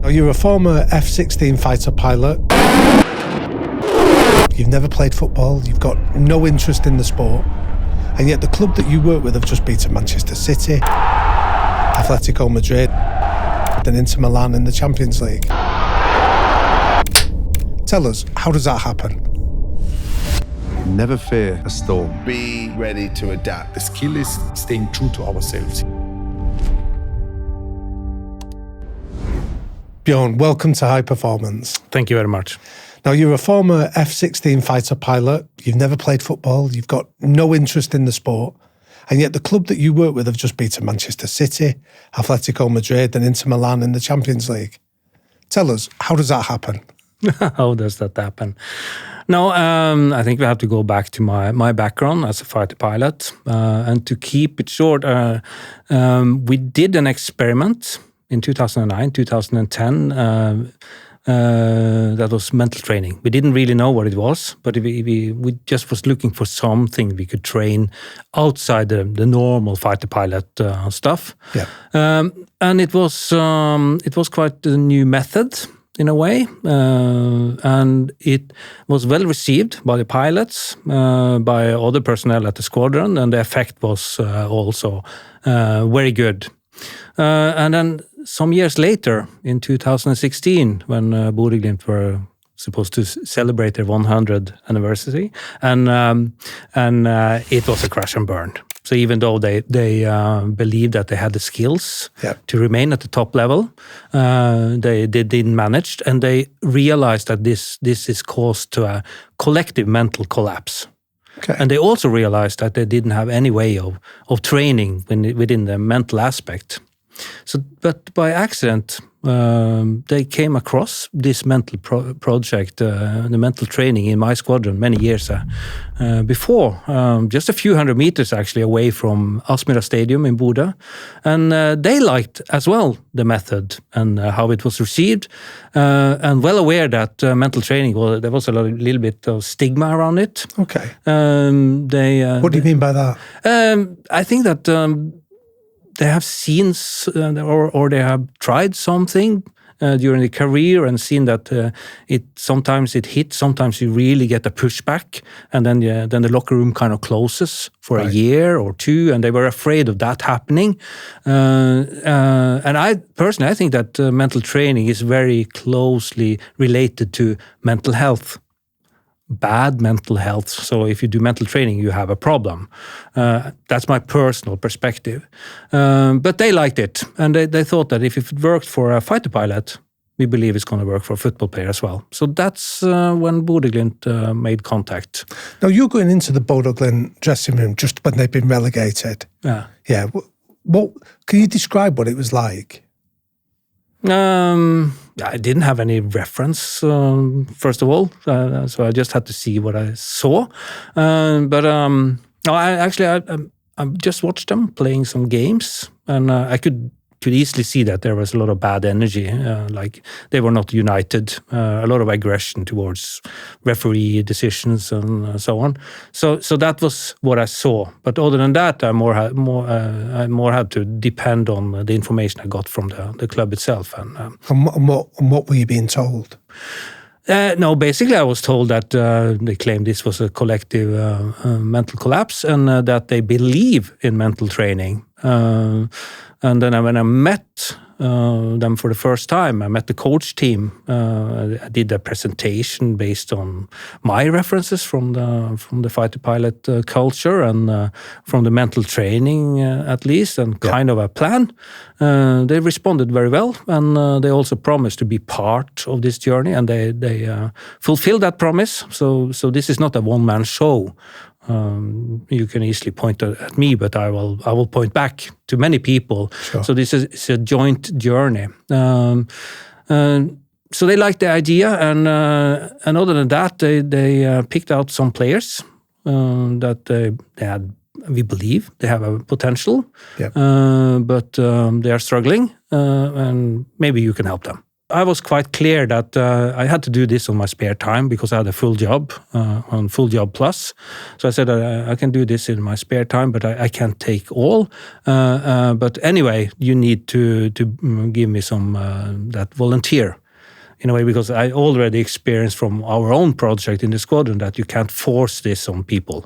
Now, you're a former F-16 fighter pilot. You've never played football. You've got no interest in the sport. And yet the club that you work with have just beaten Manchester City, Atletico Madrid, and Inter Milan in the Champions League. Tell us, how does that happen? Never fear a storm. Be ready to adapt. The skill is staying true to ourselves. Bjørn, welcome to High Performance. Thank you very much. Now, you're a former F-16 fighter pilot. You've never played football. You've got no interest in the sport. And yet the club that you work with have just beaten Manchester City, Atletico Madrid, and Inter Milan in the Champions League. Tell us, how does that happen? How does that happen? No, I think we have to go back to my background as a fighter pilot. And to keep it short, we did an experiment in 2009, 2010, that was mental training. We didn't really know what it was, but we just was looking for something we could train outside the normal fighter pilot stuff. Yeah. And it was quite a new method in a way, and it was well received by the pilots, by other personnel at the squadron, and the effect was also very good. And then some years later, in 2016, when Bodø Glimt were supposed to celebrate their 100th anniversary, and it was a crash and burn. So even though they believed that they had the skills to remain at the top level, they didn't manage, and they realized that this is caused to a collective mental collapse. Okay. And they also realized that they didn't have any way of training within the mental aspect. So, but by accident, they came across this mental project, the mental training in my squadron many years before, just a few hundred meters actually away from Aspmyra Stadium in Bodø. And they liked as well the method and how it was received, and well aware that mental training, there was a little bit of stigma around it. Okay. What do you mean by that? I think that they have seen or they have tried something during the career and seen that sometimes it hits, sometimes you really get a pushback, and then the locker room kind of closes for a year or two, and they were afraid of that happening. And I personally, I think that mental training is very closely related to mental health. Bad mental health. So if you do mental training, you have a problem. That's my personal perspective. But they liked it, and they thought that if it worked for a fighter pilot, we believe it's going to work for a football player as well. So that's when Bodø Glimt made contact. Now, you're going into the Bodø Glimt dressing room just when they've been relegated. Yeah. Yeah. What can you describe what it was like? I didn't have any reference, first of all, so I just had to see what I saw. I just watched them playing some games, and I could easily see that there was a lot of bad energy, like they were not united, a lot of aggression towards referee decisions and so on. So that was what I saw. But other than that, I more had to depend on the information I got from the club itself. And what were you being told? No, basically I was told that they claimed this was a collective mental collapse, and that they believe in mental training. And then when I met them for the first time, I met the coach team. I did a presentation based on my references from the fighter pilot culture and from the mental training at least, and kind of a plan. They responded very well, and they also promised to be part of this journey, and they fulfilled that promise. So this is not a one-man show. You can easily point at me, but I will point back to many people. Sure. So this is a joint journey. So they liked the idea, and other than that, they picked out some players that they had. We believe they have a potential, but they are struggling, and maybe you can help them. I was quite clear that I had to do this on my spare time because I had a full job, on full job plus. So I said I can do this in my spare time, but I can't take all. But anyway, you need to give me some that volunteer. In a way, because I already experienced from our own project in the squadron that you can't force this on people.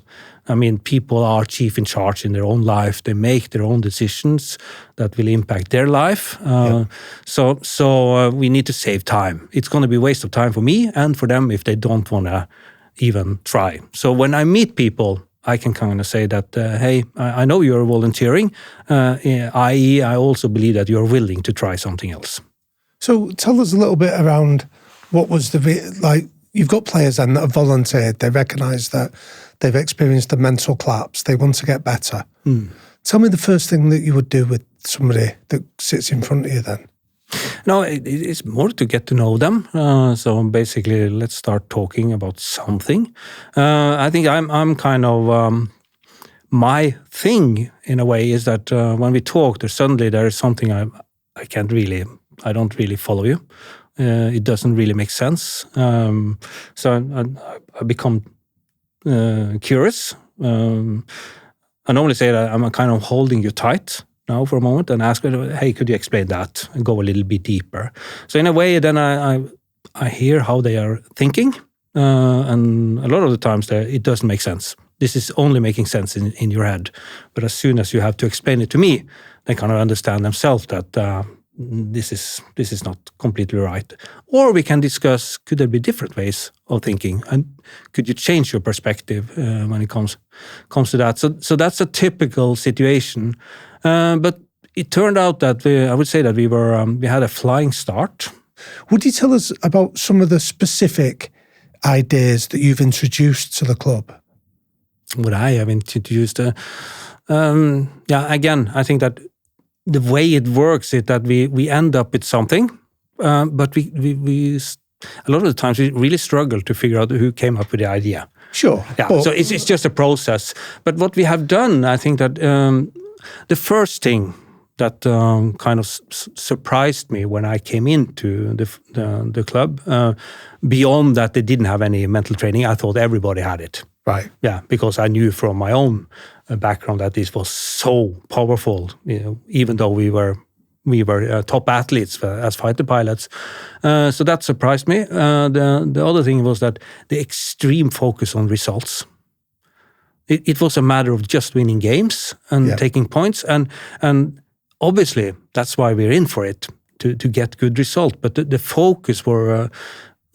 I mean, people are chief in charge in their own life. They make their own decisions that will impact their life. So we need to save time. It's going to be a waste of time for me and for them if they don't want to even try. So when I meet people, I can kind of say that, hey, I know you're volunteering, i.e. I also believe that you're willing to try something else. So tell us a little bit around what was like, you've got players then that have volunteered, they recognise that they've experienced a mental collapse, they want to get better. Tell me the first thing that you would do with somebody that sits in front of you then. No, it's more to get to know them. So basically, let's start talking about something. I think I'm kind of, my thing in a way is that when we talk, suddenly there is something I don't really follow you. It doesn't really make sense. So I become curious. I normally say that I'm kind of holding you tight now for a moment and ask, hey, could you explain that? And go a little bit deeper. So in a way, then I hear how they are thinking. And a lot of the times it doesn't make sense. This is only making sense in your head. But as soon as you have to explain it to me, they kind of understand themselves that this is not completely right. Or we can discuss, could there be different ways of thinking? And could you change your perspective when it comes to that? So that's a typical situation. But it turned out that I would say that we had a flying start. Would you tell us about some of the specific ideas that you've introduced to the club? Would I have introduced? Again, I think that the way it works is that we end up with something, but we a lot of the times we really struggle to figure out who came up with the idea. Sure. Yeah. So it's just a process. But what we have done, I think that the first thing that kind of surprised me when I came into the club, beyond that they didn't have any mental training, I thought everybody had it. Right. Yeah, because I knew from my own background that this was so powerful. Even though we were top athletes as fighter pilots, so that surprised me. The other thing was that the extreme focus on results. It was a matter of just winning games and taking points, and obviously that's why we're in for it to get good results. But the focus were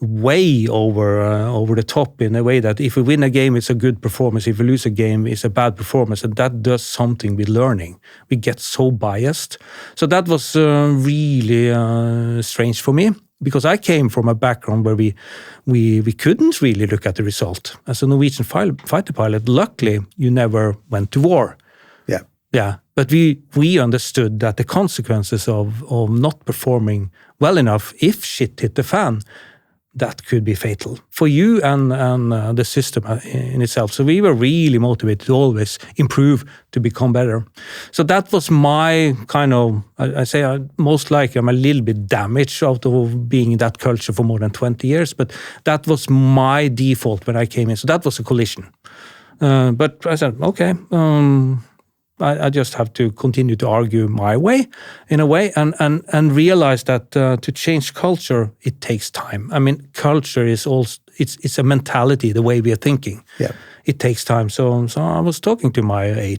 way over the top in a way that if we win a game, it's a good performance. If we lose a game, it's a bad performance, and that does something with learning. We get so biased. So that was really strange for me, because I came from a background where we couldn't really look at the result. As a Norwegian fighter pilot, luckily, you never went to war. Yeah. Yeah, but we understood that the consequences of not performing well enough, if shit hit the fan, that could be fatal for you and the system in itself. So we were really motivated to always improve, to become better. So that was my kind of, I say most likely I'm a little bit damaged out of being in that culture for more than 20 years, but that was my default when I came in. So that was a collision. But I said, okay, I just have to continue to argue my way, in a way, and realize that to change culture, it takes time. I mean, culture is also it's a mentality, the way we are thinking. Yeah, it takes time. So I was talking to my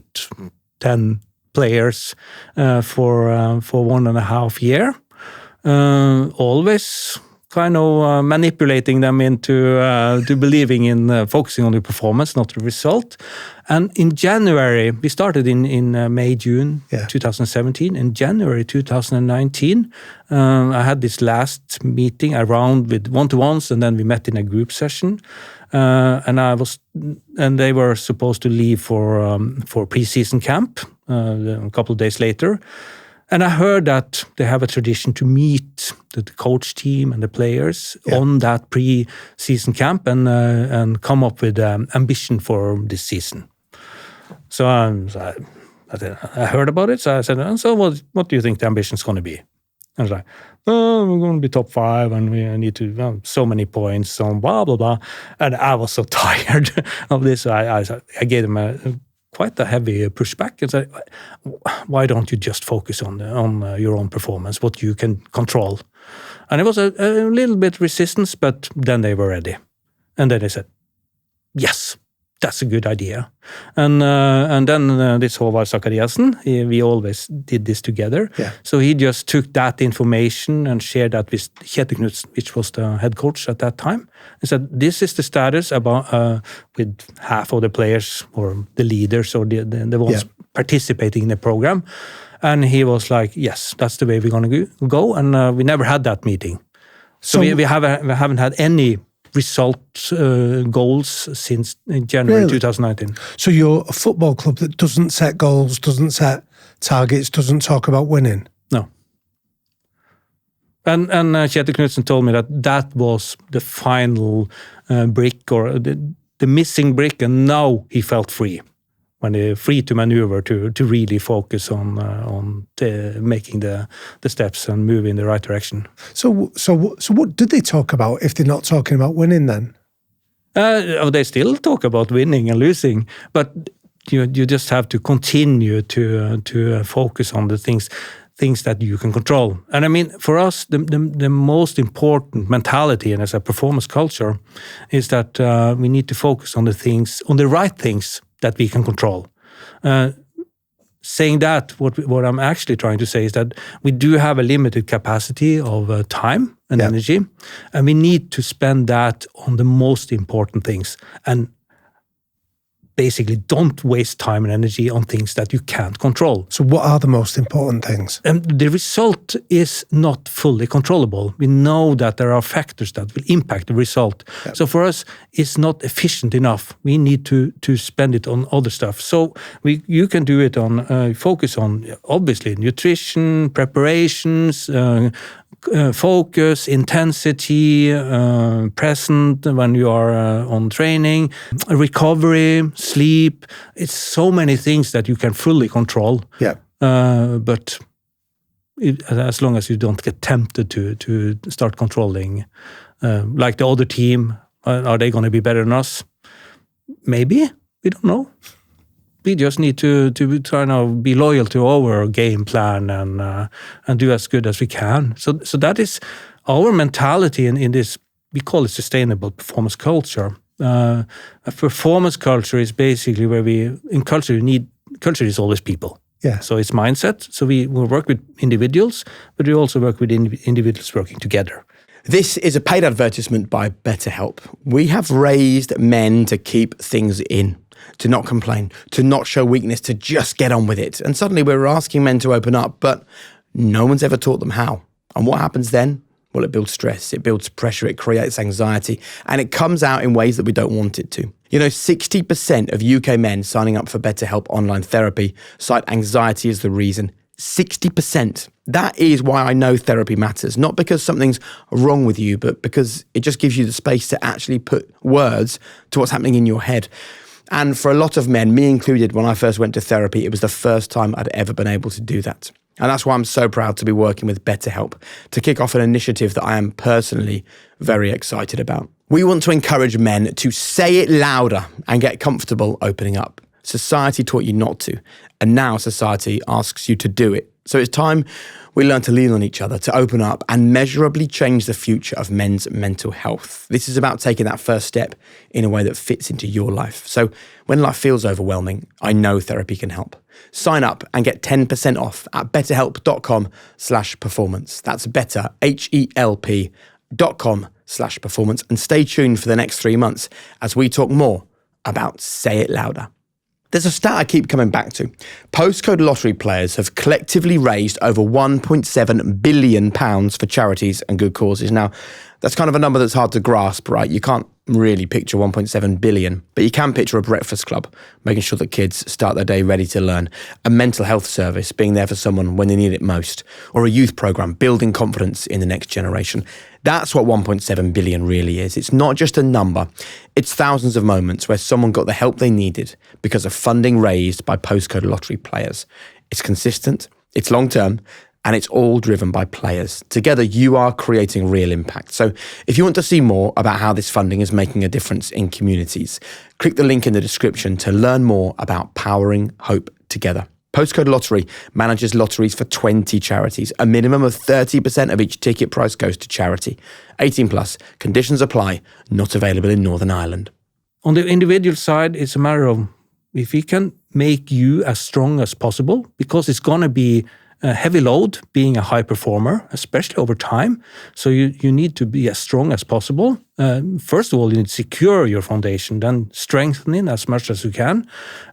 8-10 players for 1.5 years, always kind of manipulating them into believing in focusing on the performance, not the result. And in January, we started in May, June 2017. In January 2019, I had this last meeting around with one-to-ones, and then we met in a group session. And they were supposed to leave for pre-season camp a couple of days later. And I heard that they have a tradition to meet the coach team and the players on that pre-season camp and come up with ambition for this season. So I heard about it. So I said, so what do you think the ambition is going to be? And I was like, we're going to be top 5 and we need to so many points, so blah, blah, blah. And I was so tired of this. So I gave them quite a heavy pushback and said, why don't you just focus on your own performance, what you can control? And it was a little bit resistance, but then they were ready. And then they said, yes, that's a good idea. And then this Håvard Zakariasen, we always did this together. Yeah. So he just took that information and shared that with Kjetil Knutsen, which was the head coach at that time. He said, this is the status about with half of the players or the leaders or the ones participating in the program. And he was like, yes, that's the way we're going to go. And we never had that meeting. So we haven't had any result goals since January 2019. So you're a football club that doesn't set goals, doesn't set targets, doesn't talk about winning? No. And Kjetil Knutsen told me that was the final brick or the missing brick, and now he felt free. When they're free to maneuver to really focus on making the steps and move in the right direction. So what did they talk about if they're not talking about winning then? They still talk about winning and losing, but you just have to continue to focus on the things that you can control. And I mean, for us, the most important mentality and as a performance culture is that we need to focus on the right things that we can control. Saying that, what I'm actually trying to say is that we do have a limited capacity of time and energy, and we need to spend that on the most important things. And basically don't waste time and energy on things that you can't control. So what are the most important things? The result is not fully controllable. We know that there are factors that will impact the result. Yep. So for us, it's not efficient enough. We need to spend it on other stuff. So you can do it on, focus on, obviously, nutrition, preparations, focus, intensity, present when you are on training, recovery, sleep. It's so many things that you can fully control. Yeah. But as long as you don't get tempted to start controlling, like the other team, are they going to be better than us? Maybe. We don't know. We just need to try to be loyal to our game plan and do as good as we can. So that is our mentality in this. We call it sustainable performance culture. A performance culture is basically where culture is always people. Yeah. So it's mindset. So we will work with individuals, but we also work with individuals working together. This is a paid advertisement by BetterHelp. We have raised men to keep things in, to not complain, to not show weakness, to just get on with it. And suddenly we're asking men to open up, but no one's ever taught them how. And what happens then? Well, it builds stress, it builds pressure, it creates anxiety, and it comes out in ways that we don't want it to. 60% of UK men signing up for BetterHelp online therapy cite anxiety as the reason. 60%. That is why I know therapy matters. Not because something's wrong with you, but because it just gives you the space to actually put words to what's happening in your head. And for a lot of men, me included, when I first went to therapy, it was the first time I'd ever been able to do that. And that's why I'm so proud to be working with BetterHelp to kick off an initiative that I am personally very excited about. We want to encourage men to say it louder and get comfortable opening up. Society taught you not to, and now society asks you to do it. So it's time we learn to lean on each other, to open up and measurably change the future of men's mental health. This is about taking that first step in a way that fits into your life. So when life feels overwhelming, I know therapy can help. Sign up and get 10% off at betterhelp.com/performance. That's better, HELP.com/performance. And stay tuned for the next 3 months as we talk more about Say It Louder. There's a stat I keep coming back to. Postcode lottery players have collectively raised over £1.7 billion for charities and good causes. Now, that's kind of a number that's hard to grasp, right? You can't really picture 1.7 billion, but you can picture a breakfast club, making sure that kids start their day ready to learn, a mental health service, being there for someone when they need it most, or a youth program, building confidence in the next generation. That's what 1.7 billion really is. It's not just a number. It's thousands of moments where someone got the help they needed because of funding raised by postcode lottery players. It's consistent, it's long-term, and it's all driven by players. Together, you are creating real impact. So if you want to see more about how this funding is making a difference in communities, click the link in the description to learn more about powering hope together. Postcode Lottery manages lotteries for 20 charities. A minimum of 30% of each ticket price goes to charity. 18 plus. Conditions apply. Not available in Northern Ireland. On the individual side, it's a matter of if we can make you as strong as possible, because it's going to be a heavy load being a high performer, especially over time. So you need to be as strong as possible. First of all, you need to secure your foundation, then strengthen it as much as you can.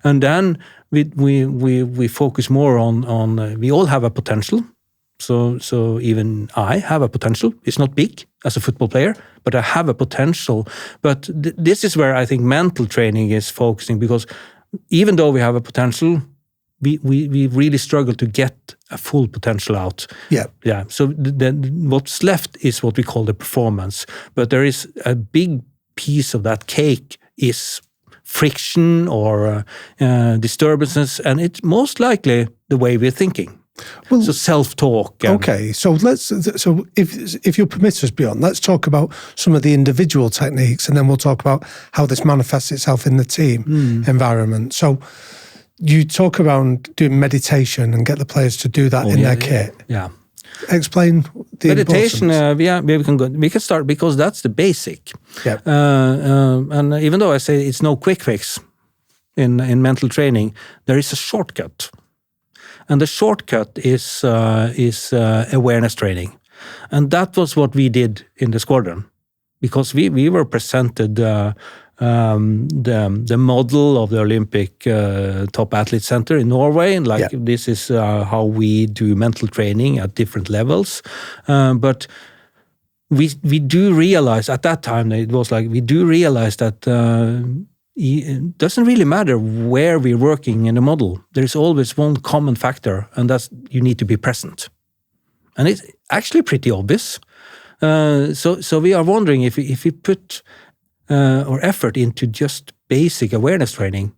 And then we focus more on we all have a potential. So even I have a potential. It's not big as a football player, but I have a potential. But this is where I think mental training is focusing, because even though we have a potential, we really struggle to get a full potential out. Yeah. So then what's left is what we call the performance. But there is a big piece of that cake is friction or disturbances, and it's most likely the way we're thinking. Well, so self-talk. Okay, so if you'll permit us, Bjørn, let's talk about some of the individual techniques, and then we'll talk about how this manifests itself in the team environment. So you talk around doing meditation and get the players to do that in their kit. Yeah. Explain the meditation. Importance. We can start because that's the basic. Yeah. And even though I say it's no quick fix in mental training, there is a shortcut. And the shortcut is awareness training. And that was what we did in the squadron, because we were presented the model of the Olympic top athlete center in Norway, and this is how we do mental training at different levels. But we do realize at that time, it was like we do realize that it doesn't really matter where we're working in the model. There is always one common factor, and that's you need to be present. And it's actually pretty obvious. So we are wondering if we put our effort into just basic awareness training,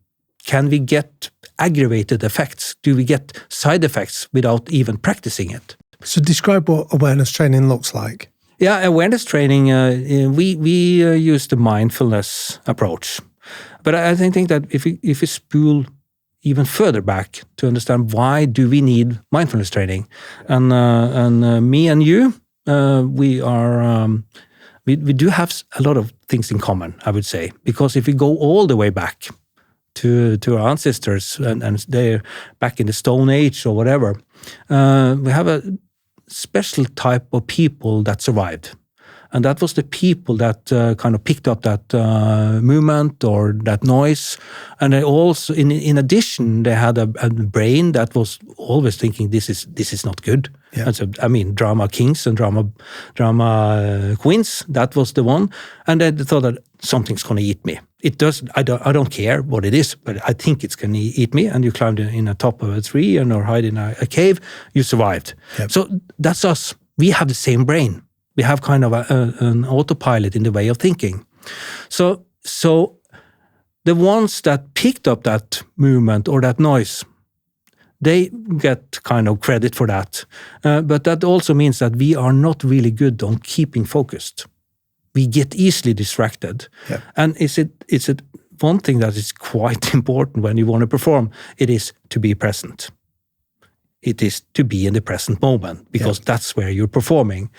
can we get aggravated effects? Do we get side effects without even practicing it? So describe what awareness training looks like. Yeah, awareness training, we use the mindfulness approach. But I think that if we spool even further back to understand why do we need mindfulness training, and me and you, we do have a lot of things in common, I would say, because if we go all the way back to our ancestors and they're back in the Stone Age or whatever, we have a special type of people that survived. And that was the people that kind of picked up that movement or that noise. And they also, in addition, they had a brain that was always thinking, this is not good. Yeah. And so, I mean, drama kings and drama queens, that was the one. And they thought that something's going to eat me. It does. I don't care what it is, but I think it's going to eat me. And you climbed in the top of a tree or hide in a cave. You survived. Yep. So that's us. We have the same brain. We have kind of an autopilot in the way of thinking. So the ones that picked up that movement or that noise, they get kind of credit for that. But that also means that we are not really good on keeping focused. We get easily distracted. Yeah. And it's one thing that is quite important when you want to perform. It is to be present. It is to be in the present moment, because that's where you're performing.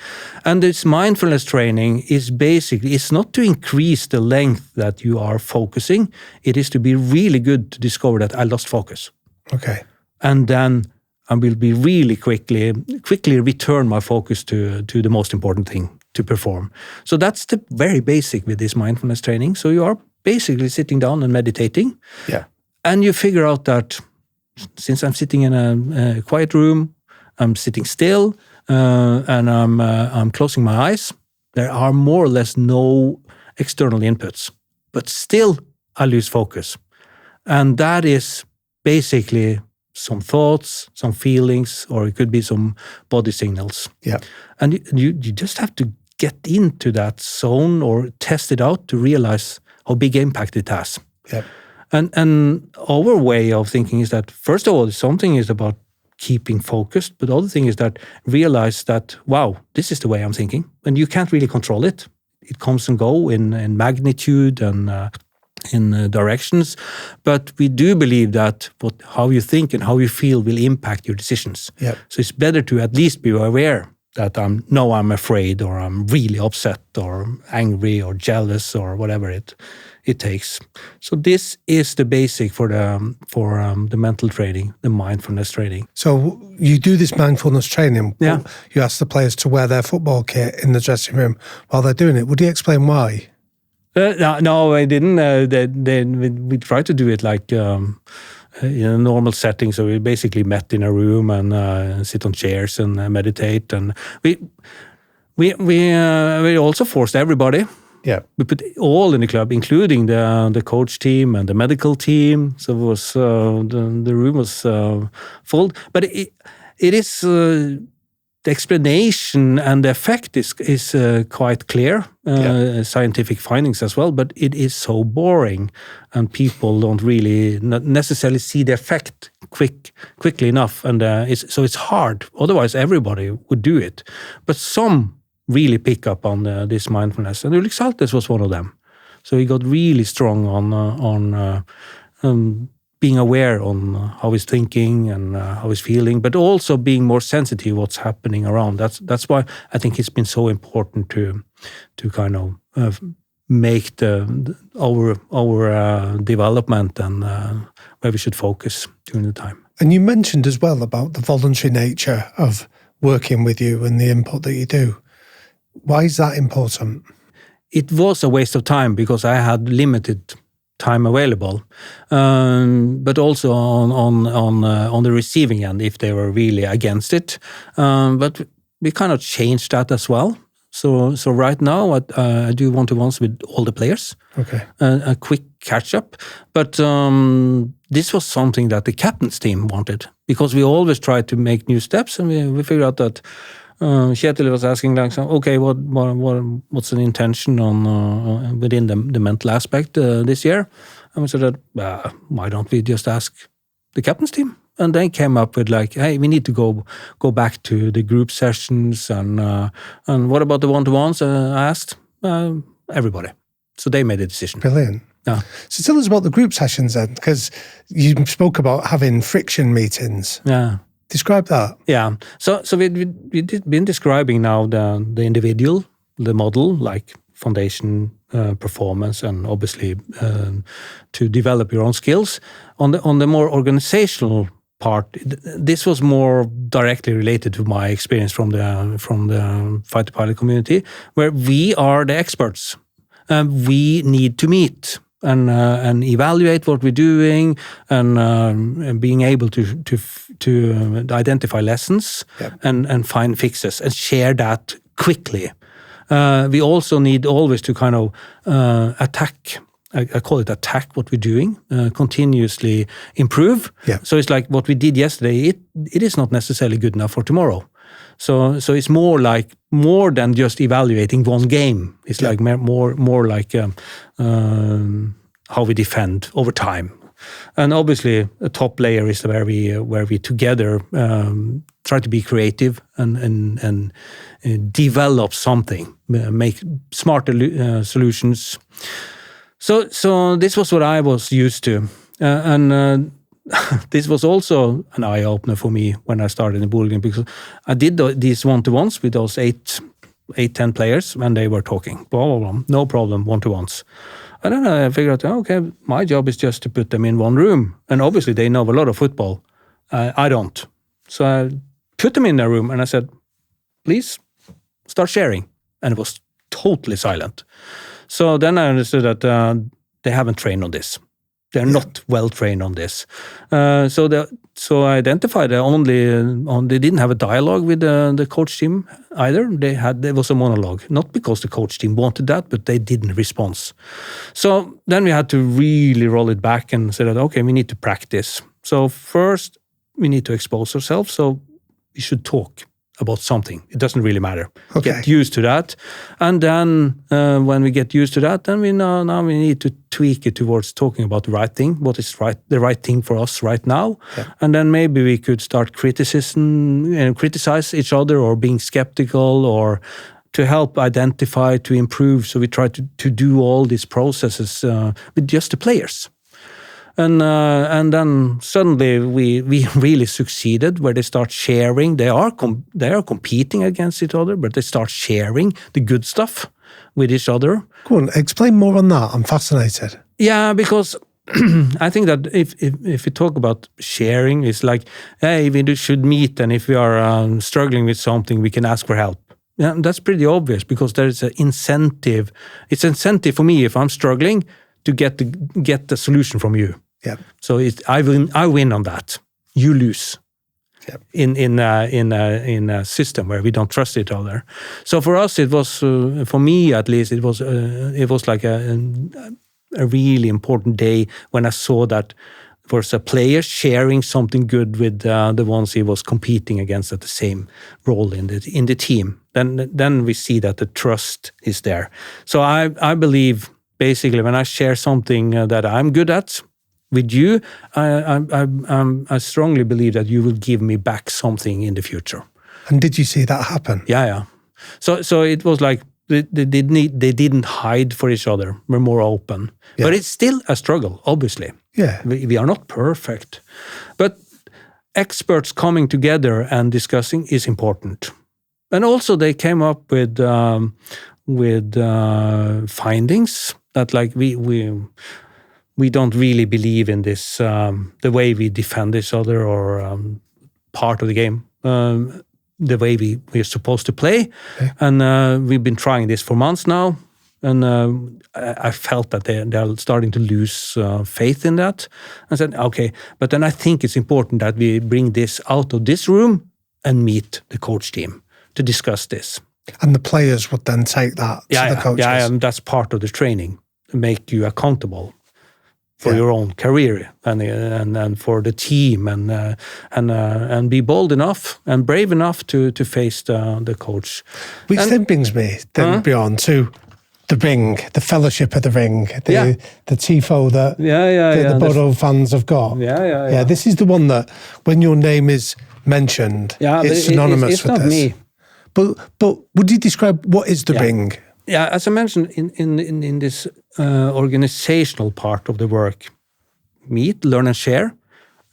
And this mindfulness training is basically, it's not to increase the length that you are focusing. It is to be really good to discover that I lost focus. Okay. And then I will be really quickly return my focus to the most important thing to perform. So that's the very basic with this mindfulness training. So you are basically sitting down and meditating. Yeah. And you figure out that since I'm sitting in a quiet room, I'm sitting still, and I'm closing my eyes, there are more or less no external inputs. But still, I lose focus. And that is basically some thoughts, some feelings, or it could be some body signals. Yeah. And you just have to get into that zone or test it out to realize how big impact it has. Yeah. And our way of thinking is that, first of all, something is about keeping focused. But the other thing is that realize that, wow, this is the way I'm thinking. And you can't really control it. It comes and go in magnitude and in directions. But we do believe that how you think and how you feel will impact your decisions. Yep. So it's better to at least be aware that I'm afraid, or I'm really upset or angry or jealous or whatever it takes. So this is the basic for the mental training, the mindfulness training. So you do this mindfulness training. Yeah. You ask the players to wear their football kit in the dressing room while they're doing it. Would you explain why? No, I didn't. We tried to do it like in a normal setting. So we basically met in a room and sit on chairs and meditate. And we also forced everybody. Yeah. We put all in the club, including the coach team and the medical team. So it was the room was full. But it is the explanation and the effect is quite clear, scientific findings as well. But it is so boring, and people don't really not necessarily see the effect quickly enough, and it's hard. Otherwise, everybody would do it, but some really pick up on this mindfulness, and Ulrik Saltes was one of them. So he got really strong on being aware on how he's thinking and how he's feeling, but also being more sensitive what's happening around. That's why I think it's been so important to kind of make our development and where we should focus during the time. And you mentioned as well about the voluntary nature of working with you and the input that you do. Why is that important? It was a waste of time because I had limited time available, but also on the receiving end if they were really against it. But we kind of changed that as well. So right now I do one-to-ones with all the players. Okay. A quick catch-up. But this was something that the captain's team wanted, because we always try to make new steps, and we figured out that Kjetil was asking like, okay, what's an intention on within the mental aspect this year? And we said that why don't we just ask the captain's team? And they came up with like, hey, we need to go back to the group sessions, and what about the one-to-ones? I asked everybody, so they made a decision. Brilliant. Yeah. So tell us about the group sessions then, because you spoke about having friction meetings. Yeah. Describe that. Yeah. So we've been describing now the individual, the model, like foundation, performance, and obviously to develop your own skills. On the more organizational part, this was more directly related to my experience from the fighter pilot community, where we are the experts. We need to meet and evaluate what we're doing, and being able to identify lessons and find fixes and share that quickly. We also need always to kind of attack. I call it attack what we're doing, continuously improve. Yeah. So it's like what we did yesterday, it is not necessarily good enough for tomorrow. So it's more than just evaluating one game. It's like more like how we defend over time. And obviously a top layer is where we together try to be creative and develop something, make smarter solutions. So this was what I was used to, and this was also an eye-opener for me when I started in Bodø, because I did these one-to-ones with those 8-10 players, and they were talking, blah, blah, blah, no problem, one-to-ones. And then I figured out, okay, my job is just to put them in one room, and obviously they know a lot of football. I don't. So I put them in a room, and I said, please start sharing, and it was totally silent. So then I understood that they haven't trained on this. They're not well trained on this. So I identified they didn't have a dialogue with the coach team either. There was a monologue, not because the coach team wanted that, but they didn't respond. So then we had to really roll it back and say that, okay, we need to practice. So first we need to expose ourselves. So we should talk about something. It doesn't really matter. Okay. Get used to that. And then when we get used to that, then we know now we need to tweak it towards talking about the right thing, what is the right thing for us right now. Yeah. And then maybe we could start criticize each other or being skeptical or to help identify, to improve. So we try to do all these processes with just the players. And then suddenly we really succeeded, where they start sharing. They are competing against each other, but they start sharing the good stuff with each other. Go on, explain more on that. I'm fascinated. Yeah, because I think that if we talk about sharing, it's like, hey, we should meet, and if we are struggling with something, we can ask for help. Yeah, that's pretty obvious, because there is an incentive. It's an incentive for me if I'm struggling to get the solution from you. Yeah. So I win on that. You lose. Yep. In a system where we don't trust each other. So for us, it was for me at least, it was like a really important day when I saw that there was a player sharing something good with the ones he was competing against at the same role in the team. Then we see that the trust is there. So I believe basically when I share something that I'm good at with you, I strongly believe that you will give me back something in the future. And did you see that happen? Yeah. So it was like they didn't hide for each other. We're more open. Yeah. But it's still a struggle, obviously. Yeah. We are not perfect. But experts coming together and discussing is important. And also they came up with findings that like we don't really believe in this, the way we defend each other or part of the game, the way we're supposed to play. Okay. And we've been trying this for months now. And I felt that they're starting to lose faith in that. I said, okay, but then I think it's important that we bring this out of this room and meet the coach team to discuss this. And the players would then take that to the coaches? Yeah, and that's part of the training, to make you accountable for your own career and for the team and be bold enough and brave enough to face the coach. Which then brings me Bjørn to the ring, the fellowship of the ring, the tifo that the Bodø fans have got. Yeah. This is the one that when your name is mentioned, it's synonymous with this. It's not me. But would you describe what is the ring? Yeah, as I mentioned, in this organizational part of the work, meet, learn and share,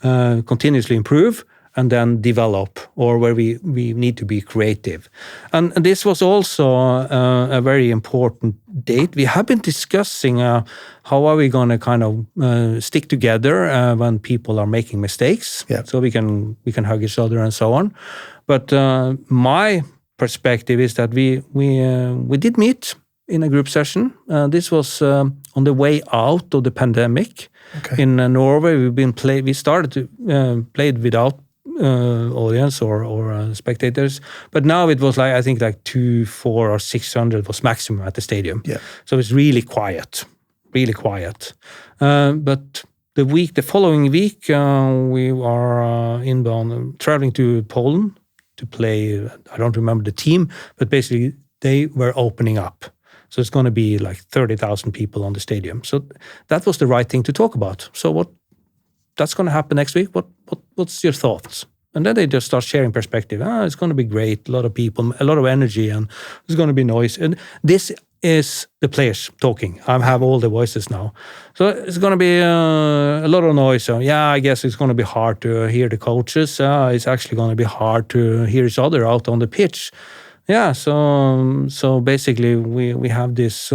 continuously improve, and then develop, or where we need to be creative. And this was also a very important date. We have been discussing how are we going to kind of stick together when people are making mistakes, so we can hug each other and so on. But my perspective is that we did meet in a group session. This was on the way out of the pandemic. Okay. In Norway. We started to play without audience or spectators, but now it was like I think like 200 or 600 was maximum at the stadium. Yeah. So it's really quiet. But the following week we are inbound traveling to Poland to play. I don't remember the team, but basically they were opening up. So it's going to be like 30,000 people on the stadium. So that was the right thing to talk about. So that's going to happen next week. What's your thoughts? And then they just start sharing perspective. It's going to be great. A lot of people, a lot of energy, and there's going to be noise. And this is the players talking. I have all the voices now. So it's going to be a lot of noise. So I guess it's going to be hard to hear the coaches. It's actually going to be hard to hear each other out on the pitch. Yeah, so basically we have this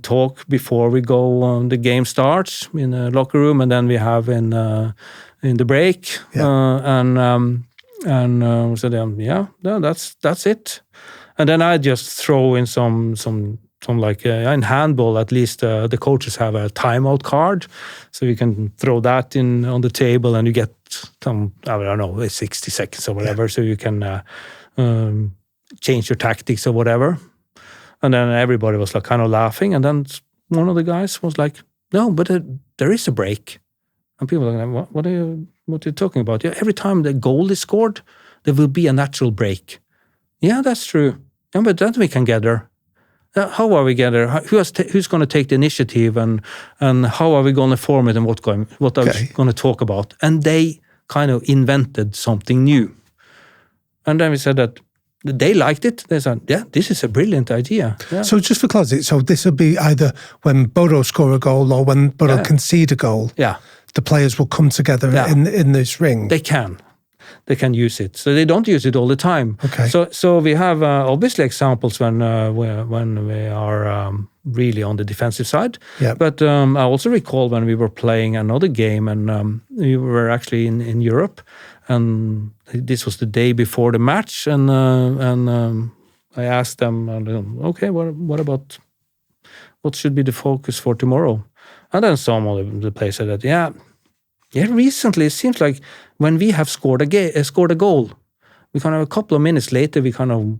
talk before we go. The game starts in the locker room, and then we have in the break. So then that's it. And then I just throw in some like in handball at least the coaches have a timeout card, so you can throw that in on the table, and you get some, I don't know, 60 seconds or whatever, so you can. Change your tactics or whatever. And then everybody was like kind of laughing, and then one of the guys was like, no, but there is a break. And people were like, what are you talking about? Yeah, every time the goal is scored, there will be a natural break. Yeah, that's true. Yeah, but then we can gather. How are we gather? Who's going to take the initiative, and how are we going to form it, and what are we going to talk about? And they kind of invented something new. And then we said that they liked it. They said, yeah, this is a brilliant idea. Yeah. So just for clarity, so this would be either when Bodø score a goal or when Bodø concede a goal. Yeah. The players will come together in this ring. They can use it. So they don't use it all the time. Okay. So we have obviously examples when we are really on the defensive side. Yeah. But I also recall when we were playing another game, and we were actually in Europe, and this was the day before the match, and I asked them, okay, what about what should be the focus for tomorrow? And then some of the players said that, yeah, recently it seems like when we have scored a goal, we kind of a couple of minutes later we're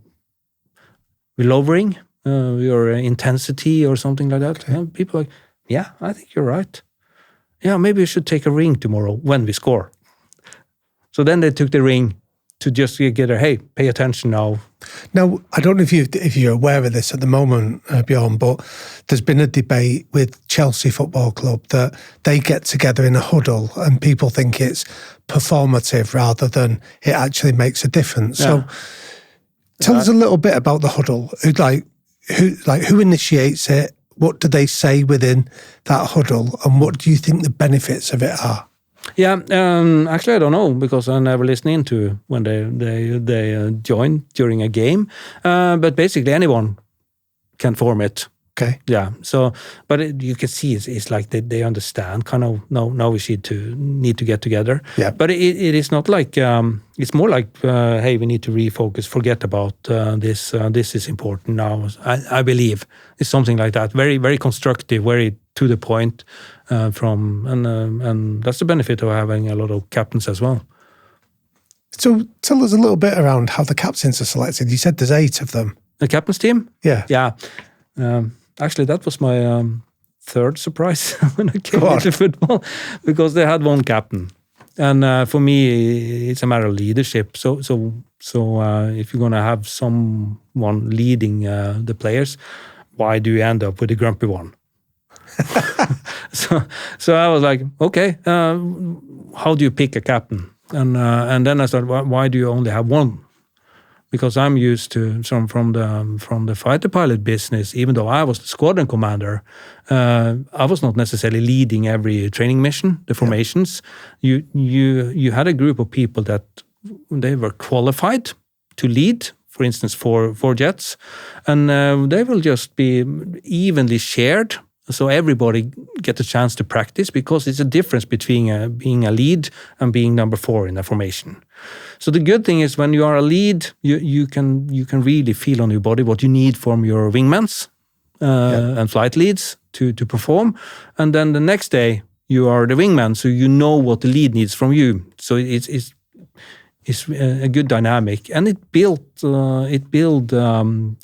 lowering your intensity or something like that. Okay. And people are like, yeah, I think you're right. Yeah, maybe we should take a ring tomorrow when we score. So then they took the ring to just get hey, pay attention now. Now, I don't know if you're aware of this at the moment, Bjørn, but there's been a debate with Chelsea Football Club that they get together in a huddle and people think it's performative rather than it actually makes a difference. Yeah. So tell us a little bit about the huddle. Who initiates it? What do they say within that huddle? And what do you think the benefits of it are? Yeah, actually I don't know, because I never listen into when they join during a game. But basically anyone can form it. Okay. Yeah. So, but you can see it's like they understand. Kind of now we need to get together. Yeah. But it is not like it's more like hey, we need to refocus. Forget about this. This is important now. I believe it's something like that. Very very constructive. Very to the point. And that's the benefit of having a lot of captains as well. So tell us a little bit around how the captains are selected. You said there's 8 of them. The captains team? Yeah. Yeah. Actually, that was my third surprise when I came into football, because they had one captain. And for me, it's a matter of leadership. So if you're going to have someone leading the players, why do you end up with a grumpy one? So I was like, okay, how do you pick a captain? And then I thought, why do you only have one? Because I'm used to from the fighter pilot business. Even though I was the squadron commander, I was not necessarily leading every training mission, the formations. Yeah. You had a group of people that they were qualified to lead. For instance, four jets, and they will just be evenly shared. So everybody get a chance to practice, because it's a difference between being a lead and being number 4 in a formation. So the good thing is when you are a lead, you can really feel on your body what you need from your wingmans and flight leads to perform. And then the next day you are the wingman, so you know what the lead needs from you. So it's a good dynamic, and it built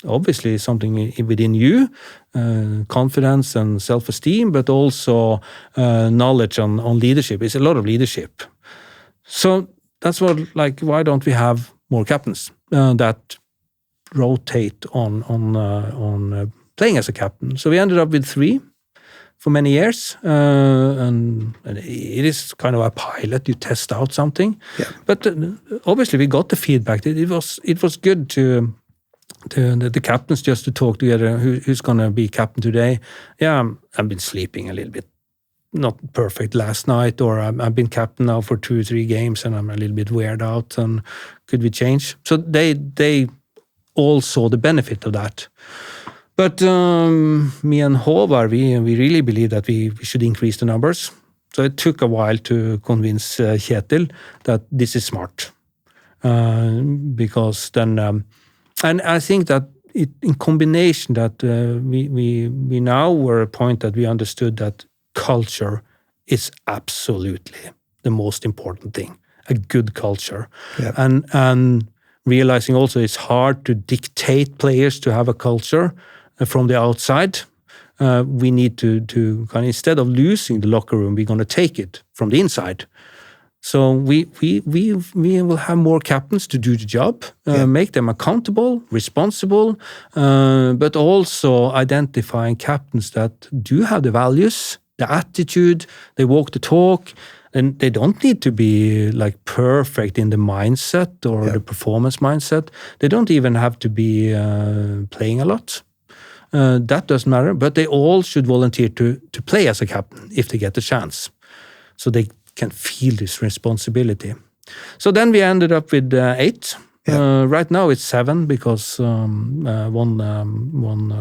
obviously something within you, confidence and self-esteem, but also knowledge on leadership. It's a lot of leadership. So that's what, why don't we have more captains that rotate on playing as a captain? So we ended up with 3 for many years, and it is kind of a pilot. You test out something, but obviously we got the feedback. It was good to the captains just to talk together. Who's going to be captain today? Yeah, I've been sleeping a little bit, not perfect last night, or I've been captain now for 2 or 3 games, and I'm a little bit weird out. And could we change? So they all saw the benefit of that. But me and Håvard, we really believe that we should increase the numbers. So it took a while to convince Kjetil that this is smart. Because then, and I think that in combination that we now were at a point that we understood that culture is absolutely the most important thing, a good culture. Yeah. And realizing also it's hard to dictate players to have a culture from the outside. We need to kind of, instead of losing the locker room, we're going to take it from the inside. So we will have more captains to do the job, make them accountable, responsible, but also identifying captains that do have the values, the attitude, they walk the talk, and they don't need to be like perfect in the mindset or the performance mindset. They don't even have to be playing a lot. That doesn't matter, but they all should volunteer to play as a captain if they get the chance. So they can feel this responsibility. So then we ended up with 8. Right now it's 7 because one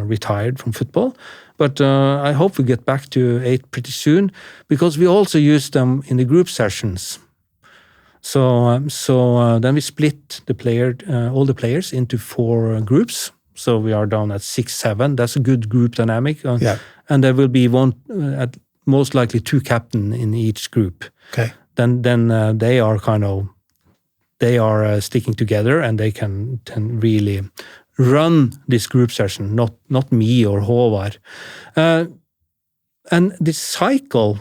retired from football. But I hope we get back to 8 pretty soon because we also use them in the group sessions. So then we split all the players into 4 groups. So we are down at 6, 7. That's a good group dynamic. And there will be at most likely 2 captain in each group. Okay. Then they are sticking together and they can really run this group session, not me or Håvard. And this cycle,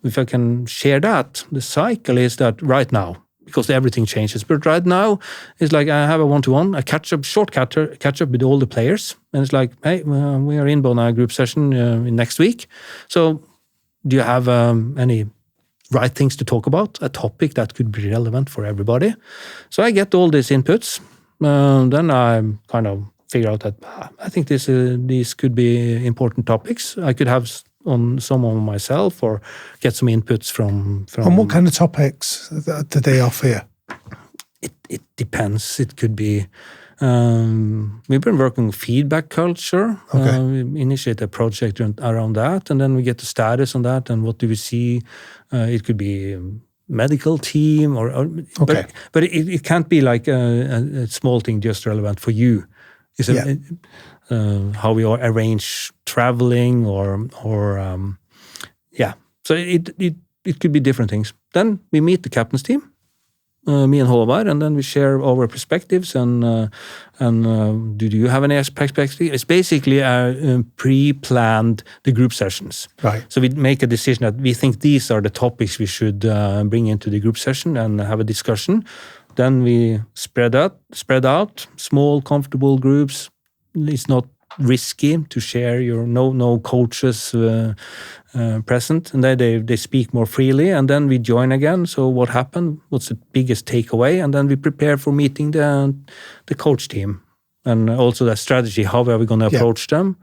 if I can share that, the cycle is that right now, because everything changes, but right now it's like I have a one-to-one, a short catch up with all the players, and it's like, hey, we are in Bodø group session next week. So do you have any right things to talk about, a topic that could be relevant for everybody? So I get all these inputs. Then I kind of figure out that I think these could be important topics. I could have on some of myself or get some inputs from. And what kind of topics do they offer you? It depends. It could be. We've been working on feedback culture. Okay. We initiate a project around that, and then we get the status on that and what do we see. It could be medical team or okay. but it can't be like a small thing just relevant for you. It's how we arrange traveling or so it could be different things. Then we meet the captain's team, me and Håvard, and then we share our perspectives and do you have any perspective? It's basically pre-planned the group sessions. Right. So we make a decision that we think these are the topics we should bring into the group session and have a discussion. Then we spread out, small, comfortable groups. It's not risky to share no coaches present, and they speak more freely, and then we join again. So what happened? What's the biggest takeaway? And then we prepare for meeting the coach team and also the strategy. How are we going to approach them?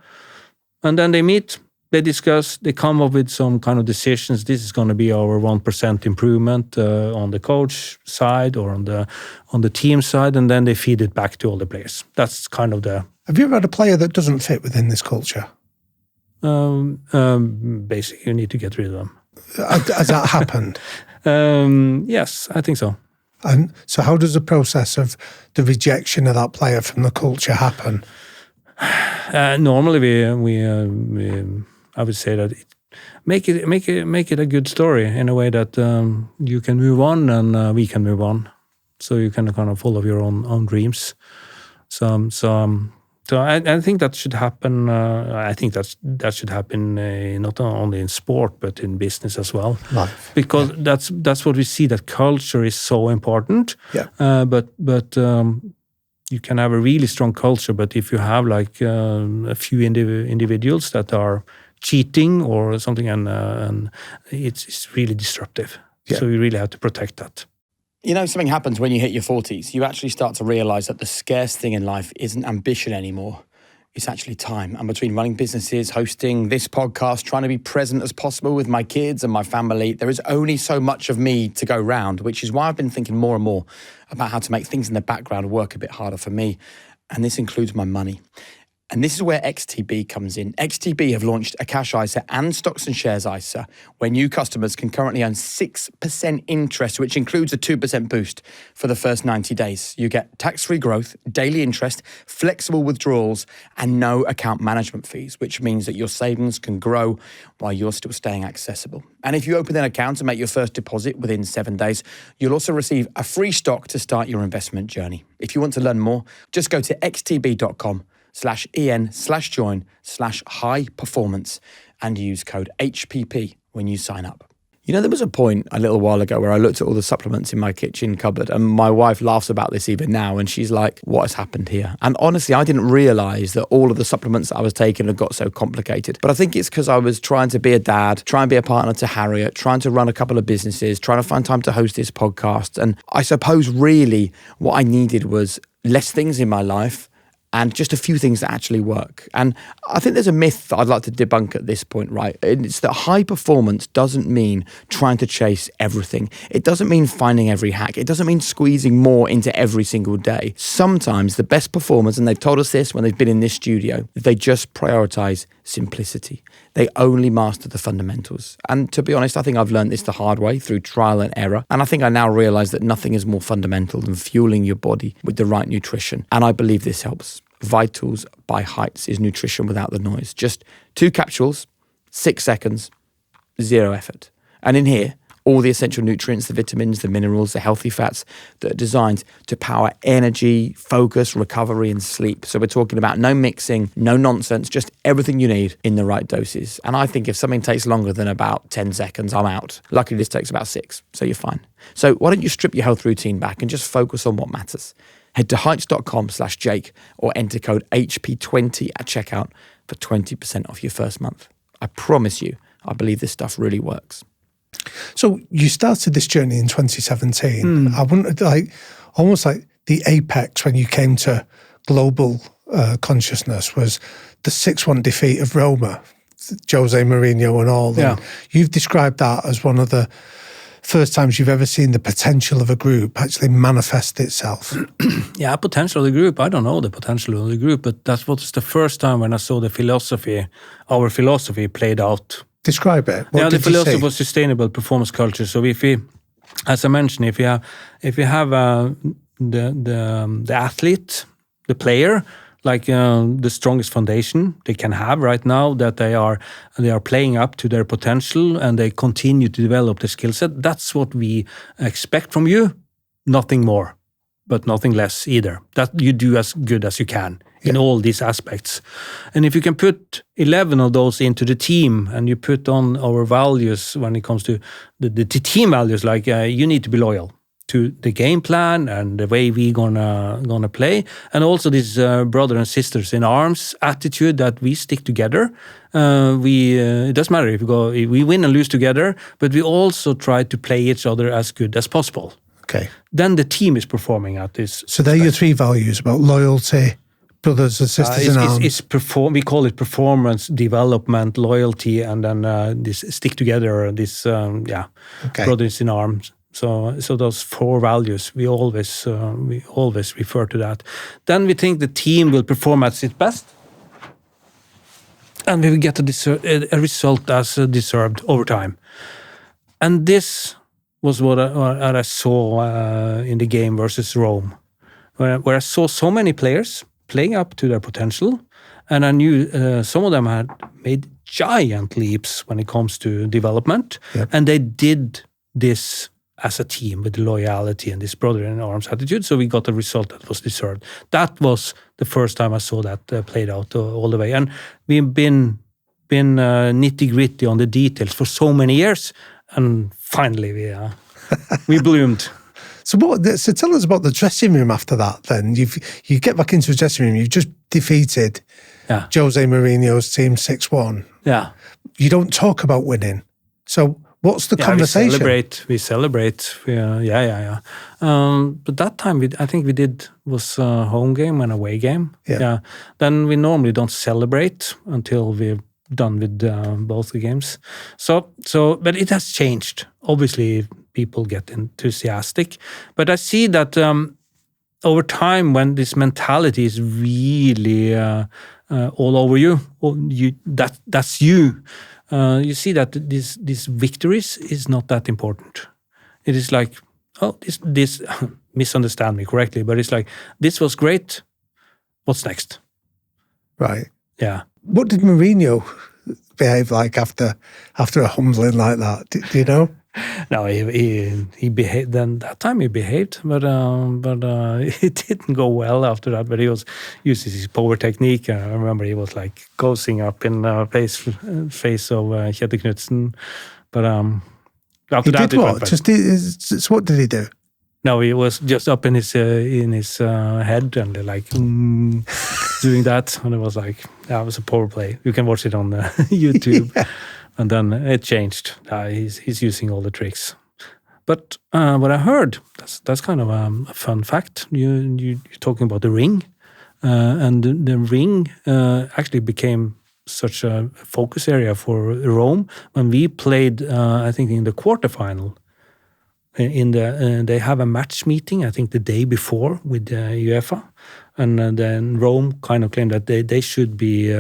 And then they meet. They discuss, they come up with some kind of decisions. This is going to be our 1% improvement on the coach side or on the team side, and then they feed it back to all the players. That's kind of the... Have you ever had a player that doesn't fit within this culture? Basically, you need to get rid of them. Has that happened? Yes, I think so. And so how does the process of the rejection of that player from the culture happen? Normally, we I would say that make it a good story in a way that you can move on and we can move on, so you can kind of follow your own dreams. So I think that should happen. I think that should happen not only in sport but in business as well. Life. Because that's what we see, that culture is so important. Yeah. But you can have a really strong culture, but if you have like a few individuals that are cheating or something, and it's really disruptive. Yeah. So we really have to protect that. You know, something happens when you hit your 40s. You actually start to realize that the scarce thing in life isn't ambition anymore. It's actually time. And between running businesses, hosting this podcast, trying to be present as possible with my kids and my family, there is only so much of me to go round, which is why I've been thinking more and more about how to make things in the background work a bit harder for me. And this includes my money. And this is where XTB comes in. XTB have launched a cash ISA and stocks and shares ISA, where new customers can currently earn 6% interest, which includes a 2% boost for the first 90 days. You get tax-free growth, daily interest, flexible withdrawals, and no account management fees, which means that your savings can grow while you're still staying accessible. And if you open an account and make your first deposit within 7 days, you'll also receive a free stock to start your investment journey. If you want to learn more, just go to xtb.com/en/join/high performance and use code HPP when you sign up. There was a point a little while ago where I looked at all the supplements in my kitchen cupboard, and my wife laughs about this even now, and she's like, what has happened here? And honestly, I didn't realise that all of the supplements that I was taking had got so complicated. But I think it's because I was trying to be a dad, trying to be a partner to Harriet, trying to run a couple of businesses, trying to find time to host this podcast. And I suppose really what I needed was less things in my life and just a few things that actually work. And I think there's a myth that I'd like to debunk at this point, right? It's that high performance doesn't mean trying to chase everything. It doesn't mean finding every hack. It doesn't mean squeezing more into every single day. Sometimes the best performers, and they've told us this when they've been in this studio, they just prioritize simplicity. They only master the fundamentals. And to be honest, I think I've learned this the hard way through trial and error. And I think I now realize that nothing is more fundamental than fueling your body with the right nutrition. And I believe this helps. Vitals by Heights is nutrition without the noise. Just 2 capsules, 6 seconds, 0 effort. And in here, all the essential nutrients, the vitamins, the minerals, the healthy fats that are designed to power energy, focus, recovery, and sleep. So we're talking about no mixing, no nonsense, just everything you need in the right doses. And I think if something takes longer than about 10 seconds, I'm out. Luckily, this takes about 6, so you're fine. So why don't you strip your health routine back and just focus on what matters? Head to heights.com/Jake or enter code HP20 at checkout for 20% off your first month. I promise you, I believe this stuff really works. So you started this journey in 2017. I wondered, almost like the apex when you came to global consciousness was the 6-1 defeat of Roma, Jose Mourinho and all. Yeah. And you've described that as one of the first times you've ever seen the potential of a group actually manifest itself. Yeah, potential of the group. I don't know the potential of the group, but that was the first time when I saw our philosophy played out. Describe it. What the did you philosophy see? was sustainable performance culture. So if we, as I mentioned, if you have the athlete, the player, like the strongest foundation they can have right now, that they are playing up to their potential and they continue to develop the skill set. That's what we expect from you. Nothing more, but nothing less either. That you do as good as you can in all these aspects. And if you can put 11 of those into the team and you put on our values when it comes to the team values, like you need to be loyal to the game plan and the way we gonna play, and also this brother and sisters in arms attitude that we stick together. It doesn't matter if we win and lose together, but we also try to play each other as good as possible. Okay. Then the team is performing at this. So they're your 3 values about loyalty, brothers and sisters in arms. We call it performance, development, loyalty, and then this stick together. This brothers in arms. So those 4 values, we always refer to that. Then we think the team will perform at its best, and we will get a result as deserved over time. And this was what I saw in the game versus Rome, where I saw so many players playing up to their potential, and I knew some of them had made giant leaps when it comes to development, and they did this as a team with loyalty and this brother-in-arms attitude, so we got a result that was deserved. That was the first time I saw that played out all the way. And we've been nitty-gritty on the details for so many years, and finally we bloomed. So tell us about the dressing room after that then. You get back into the dressing room, you've just defeated Jose Mourinho's team 6-1. Yeah. You don't talk about winning. So what's the conversation? We celebrate. But that time, I think we did was a home game and away game. Yeah. Then we normally don't celebrate until we're done with both the games. But it has changed. Obviously, people get enthusiastic. But I see that over time, when this mentality is really all over you, that's you. You see that these victories is not that important. It is like, this misunderstand me correctly, but it's like, this was great. What's next? Right. Yeah. What did Mourinho behave like after a humbling like that? Do you know? No, he behaved. Then that time he behaved, but it didn't go well after that. But he was using his power technique. I remember he was like cozying up in face of Kjetil Knutsen. But After He that, did it what? went better. So what did he do? No, he was just up in his head and doing that, and it was like, it was a power play. You can watch it on YouTube, and then it changed. He's using all the tricks. But what I heard, that's kind of a fun fact. You're talking about the ring, and the ring actually became such a focus area for Rome when we played. I think in the quarterfinal. They have a match meeting, I think the day before with UEFA, and then Rome kind of claimed that they should be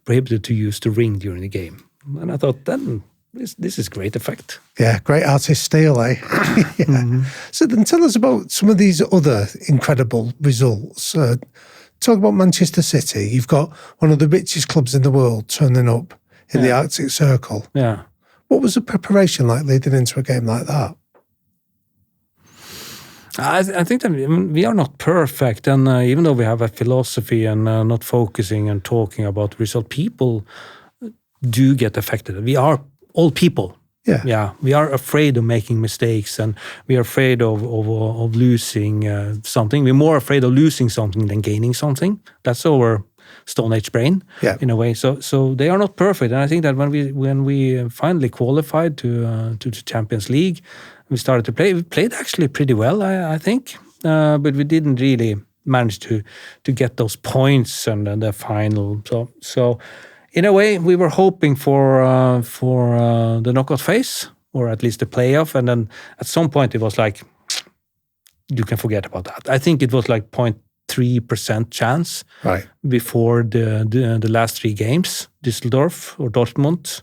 prohibited to use the ring during the game. And I thought, then this is great effect. Yeah, great artist style, eh? So then tell us about some of these other incredible results. Talk about Manchester City. You've got one of the richest clubs in the world turning up in the Arctic Circle. Yeah. What was the preparation like leading into a game like that? I think that we are not perfect, and even though we have a philosophy and not focusing and talking about the result, people do get affected. We are all people. Yeah. We are afraid of making mistakes, and we are afraid of losing something. We're more afraid of losing something than gaining something. That's our Stone Age brain, in a way. So they are not perfect, and I think that when we finally qualified to the Champions League, we started to play. We played actually pretty well, I think, but we didn't really manage to get those points and the final. So in a way, we were hoping for the knockout phase, or at least the playoff, and then at some point it was like, you can forget about that. I think it was like 0.3% chance before the last 3 games, Düsseldorf or Dortmund,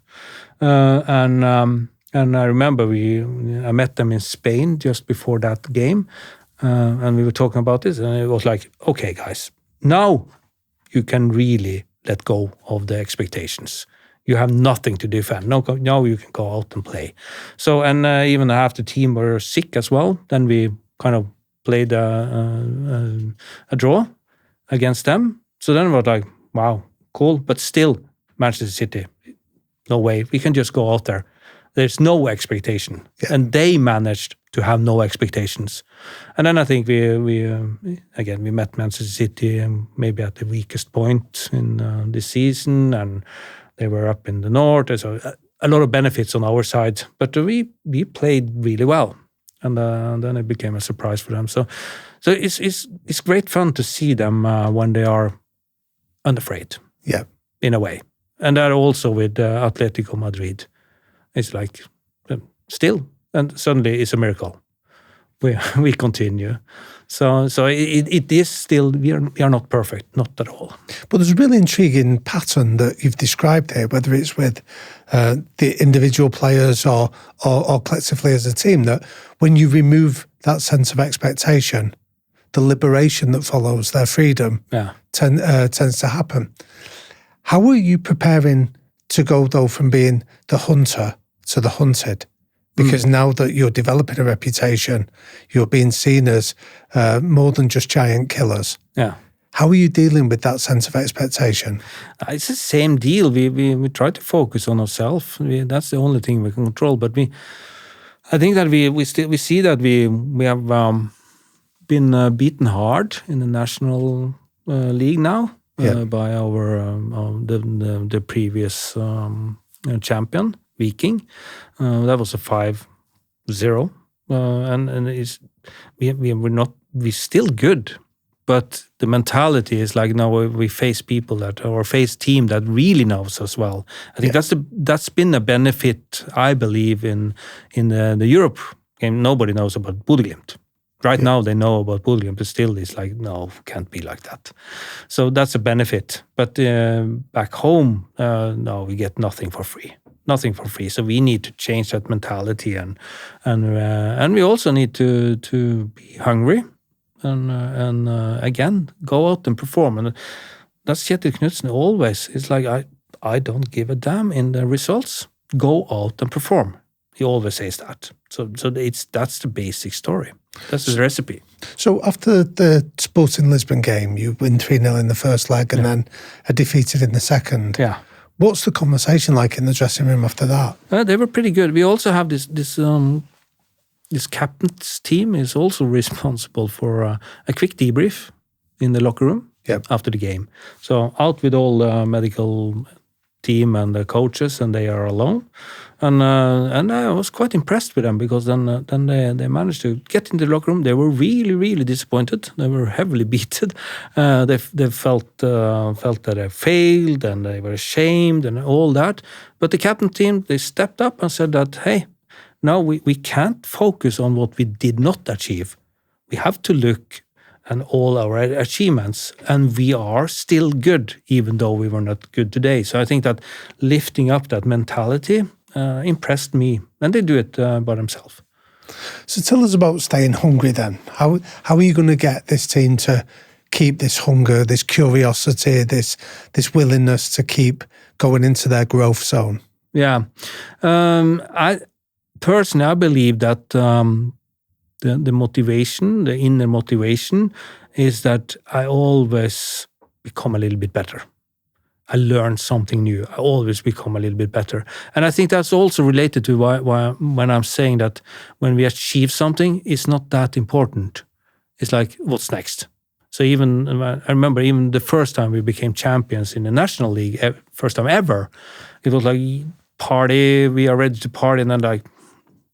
and I remember I met them in Spain just before that game, and we were talking about this, and it was like, okay, guys, now you can really let go of the expectations. You have nothing to defend. Now you can go out and play. So, and even half the team were sick as well. Then we kind of played a draw against them. So then we were like, wow, cool. But still, Manchester City, no way. We can just go out there. There's no expectation. Yeah. And they managed to have no expectations. And then I think we met Manchester City maybe at the weakest point in this season, and they were up in the north. So a lot of benefits on our side, but we played really well, and then it became a surprise for them. So it's great fun to see them when they are unafraid. Yeah, in a way, and that also with Atletico Madrid. It's like still, and suddenly it's a miracle. We continue, so it is still we are not perfect, not at all. But there's a really intriguing pattern that you've described here, whether it's with the individual players or collectively as a team. That when you remove that sense of expectation, the liberation that follows, their freedom, tends to happen. How are you preparing to go though from being the hunter to the hunted? Because now that you're developing a reputation, you're being seen as more than just giant killers. Yeah. How are you dealing with that sense of expectation? It's the same deal. We try to focus on ourselves. That's the only thing we can control. But I think that we see that we have been beaten hard in the national league now by the previous champion. Viking, that was a 5-0, and we're still good, but the mentality is like now we face people face team that really knows us well. I think that's been a benefit, I believe, in the Europe game. Nobody knows about Glimt. Right now they know about Bodø, but still it's like, no, can't be like that. So that's a benefit. But back home, no, we get nothing for free. Nothing for free. So we need to change that mentality, and we also need to be hungry and again go out and perform. And that's Kjetil Knutsen always. It's like I don't give a damn in the results. Go out and perform. He always says that. So that's the basic story. That's the recipe. So after the Sporting Lisbon game, you win 3-0 in the first leg and then are defeated in the second. Yeah. What's the conversation like in the dressing room after that? They were pretty good. We also have this captain's team is also responsible for a quick debrief in the locker room after the game. So out with all the medical team and the coaches, and they are alone. And I was quite impressed with them, because then they managed to get in the locker room. They were really, really disappointed. They were heavily beaten. They felt that they failed, and they were ashamed and all that. But the captain team, they stepped up and said that, hey, now we can't focus on what we did not achieve. We have to look at all our achievements, and we are still good, even though we were not good today. So I think that lifting up that mentality impressed me, and they do it by themselves. So tell us about staying hungry then. How are you going to get this team to keep this hunger, this curiosity, this willingness to keep going into their growth zone? Yeah. I believe that the motivation, the inner motivation, is that I always become a little bit better. I learn something new. I always become a little bit better. And I think that's also related to why when I'm saying that when we achieve something, it's not that important. It's like, what's next? So I remember even the first time we became champions in the National League, first time ever, it was like, party, we are ready to party, and then like,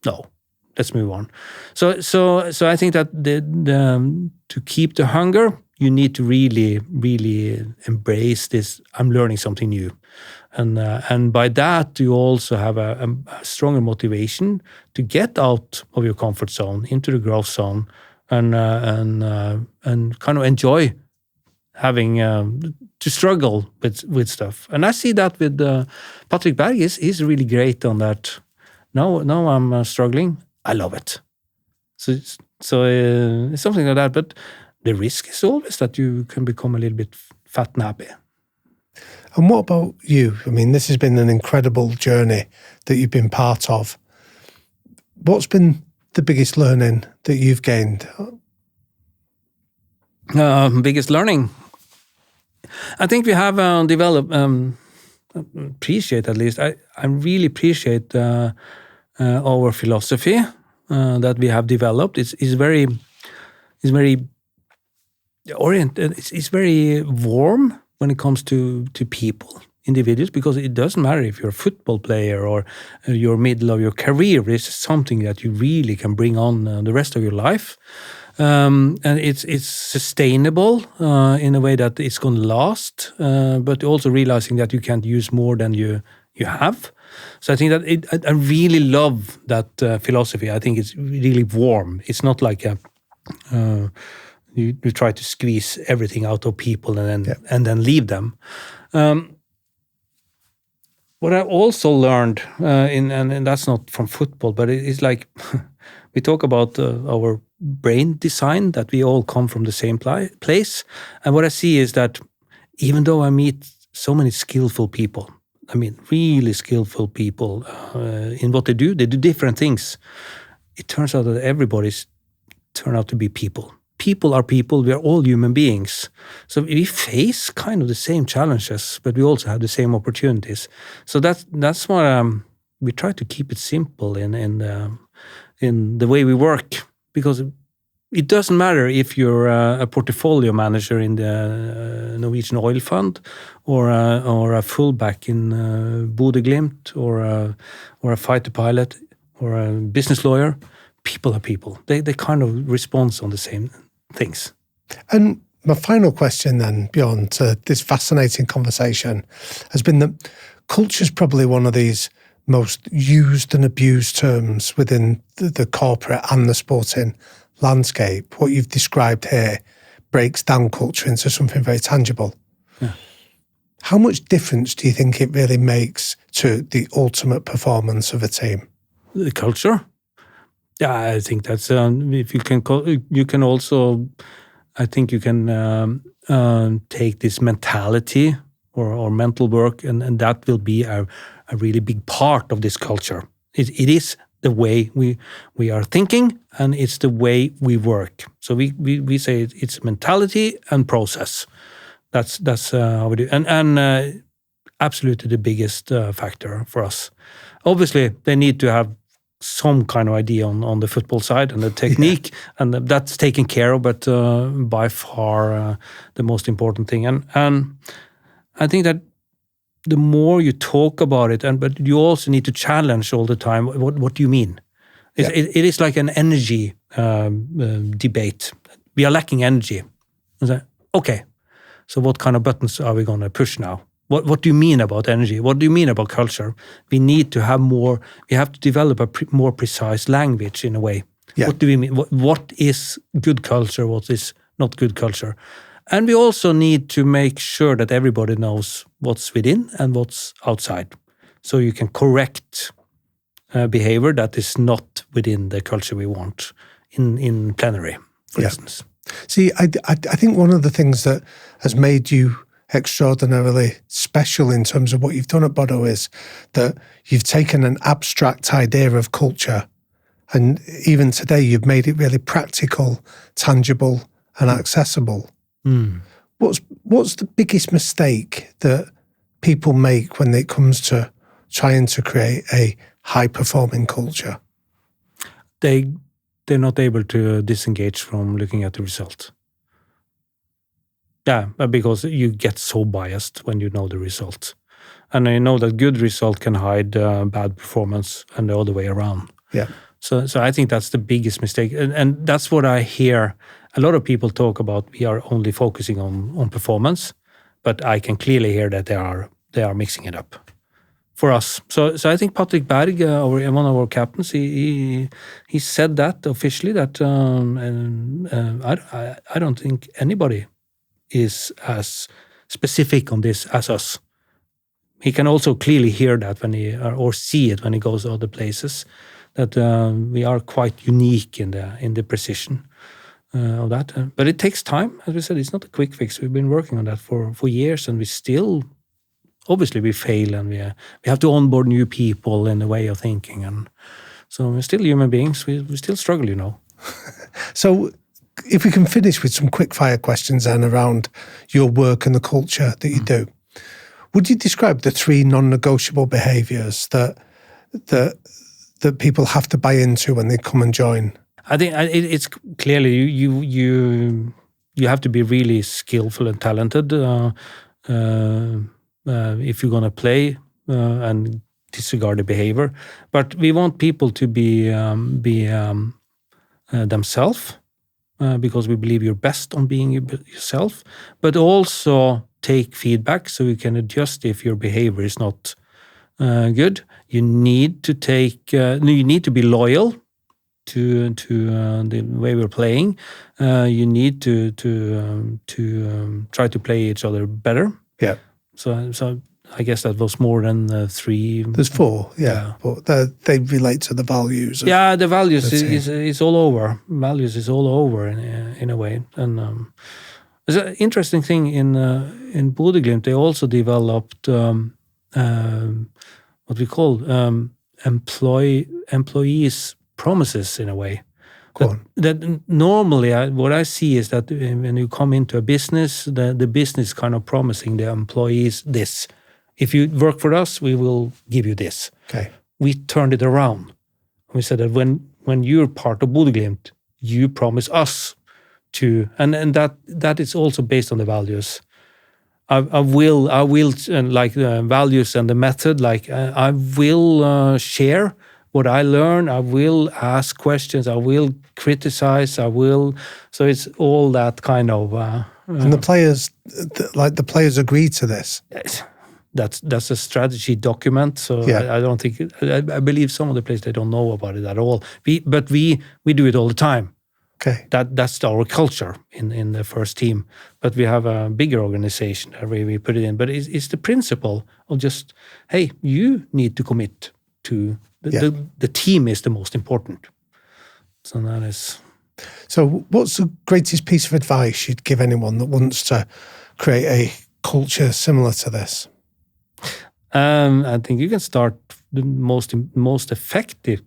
no, let's move on. So I think that to keep the hunger, you need to really, really embrace this. I'm learning something new, and by that you also have a stronger motivation to get out of your comfort zone into the growth zone, and kind of enjoy having to struggle with stuff. And I see that with Patrick Berg. He's really great on that. Now I'm struggling. I love it. So it's something like that. But the risk is always that you can become a little bit fat and happy. And what about you? I mean, this has been an incredible journey that you've been part of. What's been the biggest learning that you've gained? Biggest learning? I think we have developed, appreciate at least, I really appreciate our philosophy that we have developed. It's very oriented, it's very warm when it comes to people, individuals, because it doesn't matter if you're a football player or you're middle of your career. It's something that you really can bring on the rest of your life. And it's sustainable in a way that it's going to last, but also realizing that you can't use more than you have. So I think that I really love that philosophy. I think it's really warm. It's not like you try to squeeze everything out of people and then leave them. What I also learned, and that's not from football, but it's like we talk about our brain design, that we all come from the same place. And what I see is that even though I meet so many skillful people, I mean, really skillful people in what they do different things. It turns out that everybody's turn out to be people. People are people. We are all human beings. So we face kind of the same challenges, but we also have the same opportunities. So that's why we try to keep it simple in the way we work, because it doesn't matter if you're a portfolio manager in the Norwegian oil fund, or a fullback in Bodø Glimt, or a fighter pilot, or a business lawyer. People are people. They kind of respond on the same things. And my final question then, Bjørn, to this fascinating conversation has been that culture is probably one of these most used and abused terms within the corporate and the sporting landscape. What you've described here breaks down culture into something very tangible. Yeah. How much difference do you think it really makes to the ultimate performance of a team? The culture? Yeah, I think that's if you can call, you can also, I think you can take this mentality or mental work, and that will be a really big part of this culture. It is the way we are thinking, and it's the way we work. So we say it's mentality and process. That's how we do. And absolutely the biggest factor for us. Obviously, they need to have some kind of idea on the football side and the technique, and that's taken care of, but by far the most important thing. And I think that the more you talk about it, but you also need to challenge all the time, what do you mean? It is like an energy debate. We are lacking energy. Okay, so what kind of buttons are we going to push now? What do you mean about energy? What do you mean about culture? We need to have more. We have to develop a more precise language in a way. Yeah. What do we mean? What is good culture? What is not good culture? And we also need to make sure that everybody knows what's within and what's outside, so you can correct behavior that is not within the culture we want in plenary, for instance. See, I think one of the things that has made you extraordinarily special in terms of what you've done at Bodø is that you've taken an abstract idea of culture, and even today you've made it really practical, tangible, and accessible. What's the biggest mistake that people make when it comes to trying to create a high-performing culture? They're not able to disengage from looking at the result. Yeah, because you get so biased when you know the result. And I know that good result can hide bad performance and the other way around. Yeah. So I think that's the biggest mistake. And that's what I hear. A lot of people talk about we are only focusing on performance, but I can clearly hear that they are mixing it up for us. So I think Patrick Berg, one of our captains, he said that officially that I don't think anybody is as specific on this as us. He can also clearly hear that when or see it when he goes to other places, that we are quite unique in the precision of that. But it takes time. As we said, it's not a quick fix. We've been working on that for years, and we still, obviously, we fail, and we have to onboard new people in the way of thinking, and so we're still human beings. We still struggle, you know. So, if we can finish with some quick fire questions then around your work and the culture that you do, would you describe the 3 non-negotiable behaviours that people have to buy into when they come and join? I think it's clearly you have to be really skillful and talented if you're going to play and disregard the behavior. But we want people to be themselves. Because we believe you're best on being yourself, but also take feedback so you can adjust if your behavior is not good. You need to you need to be loyal to the way we're playing. You need to try to play each other better. Yeah. So I guess that was more than 3. There's 4, yeah. But they relate to the values. The values is all over. Values is all over in a way. And there's an interesting thing in Bodø Glimt. They also developed what we call employees' promises in a way. That normally what I see is that when you come into a business, the business kind of promising the employees this. If you work for us, we will give you this. Okay. We turned it around. We said that when you're part of Bodø Glimt, you promise us to, and that is also based on the values. I will, like the values and the method, like I will share what I learn. I will ask questions. I will criticize. So it's all that kind of. And the players agree to this. Yes. That's a strategy document. So I don't think I believe some of the players, they don't know about it at all. But we do it all the time. Okay. That's our culture in the first team. But we have a bigger organization where we put it in. But it's the principle of just, hey, you need to commit to the team is the most important. So that is. So what's the greatest piece of advice you'd give anyone that wants to create a culture similar to this? I think you can start the most effective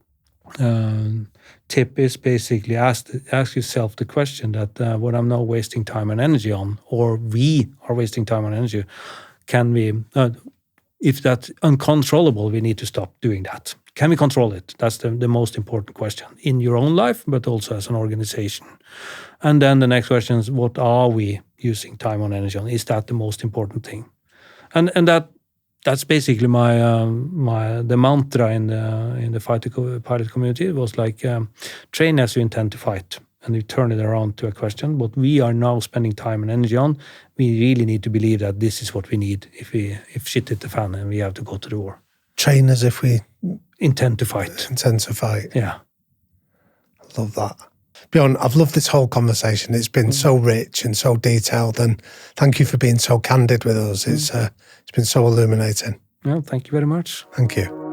tip is basically ask yourself the question that what I'm now wasting time and energy on, or we are wasting time and energy, can we if that's uncontrollable, we need to stop doing that. Can we control it? That's the most important question in your own life, but also as an organization. And then the next question is, what are we using time and energy on? Is that the most important thing? And that's basically the mantra in the pilot community. It was like, train as you intend to fight. And we turn it around to a question, what we are now spending time and energy on, we really need to believe that this is what we need if shit hit the fan and we have to go to the war. Train as if we intend to fight. Yeah. I love that. Bjørn, I've loved this whole conversation. It's been so rich and so detailed, and thank you for being so candid with us. It's been so illuminating. Well, thank you very much. Thank you.